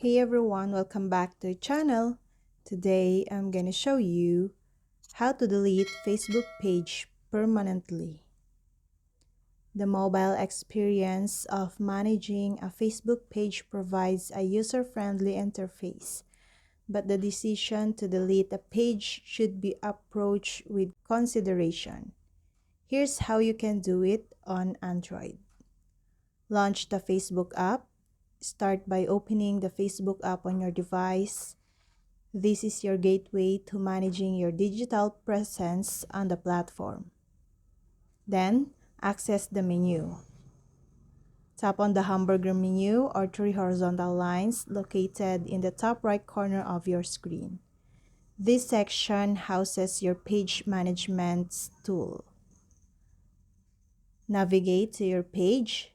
Hey everyone, welcome back to the channel. Today I'm gonna show you how to delete Facebook page permanently. The mobile experience of managing a Facebook page provides a user-friendly interface, but the decision to delete a page should be approached with consideration. Here's how you can do it on Android. Launch the Facebook app. Start by opening the Facebook app on your device. This is your gateway to managing your digital presence on the platform. Then, access the menu. Tap on the hamburger menu or three horizontal lines located in the top right corner of your screen. This section houses your page management tool. Navigate to your page.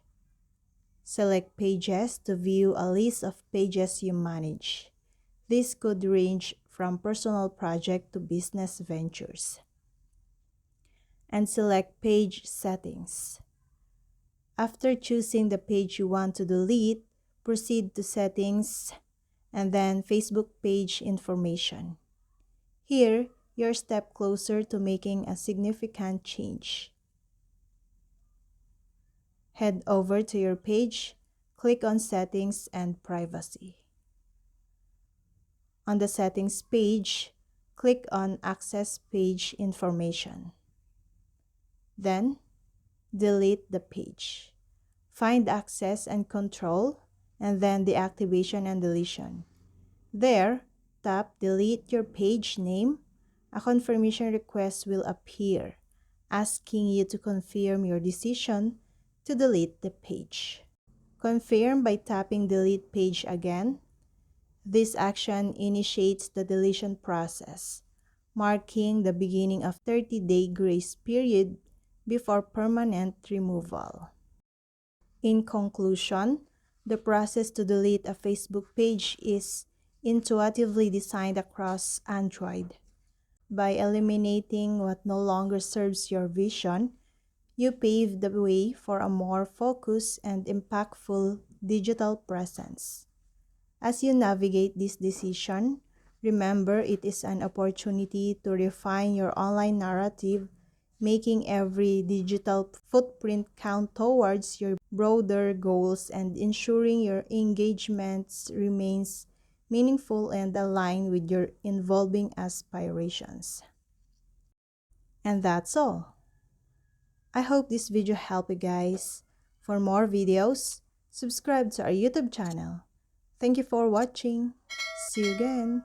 Select Pages to view a list of pages you manage. This could range from personal project to business ventures. And select Page Settings. After choosing the page you want to delete, proceed to Settings and then Facebook Page Information. Here, you're a step closer to making a significant change. Head over to your page, click on Settings and Privacy. On the Settings page, click on Access Page Information. Then, delete the page. Find Access and Control, and then Deactivation and Deletion. There, tap Delete Your Page Name. A confirmation request will appear, asking you to confirm your decision to delete the page. Confirm by tapping Delete Page again. This action initiates the deletion process, marking the beginning of 30-day grace period before permanent removal. In conclusion, the process to delete a Facebook page is intuitively designed across Android. By eliminating what no longer serves your vision, you pave the way for a more focused and impactful digital presence. As you navigate this decision, remember it is an opportunity to refine your online narrative, making every digital footprint count towards your broader goals and ensuring your engagements remains meaningful and aligned with your evolving aspirations. And that's all. I hope this video helped you guys. For more videos, subscribe to our YouTube channel. Thank you for watching. See you again.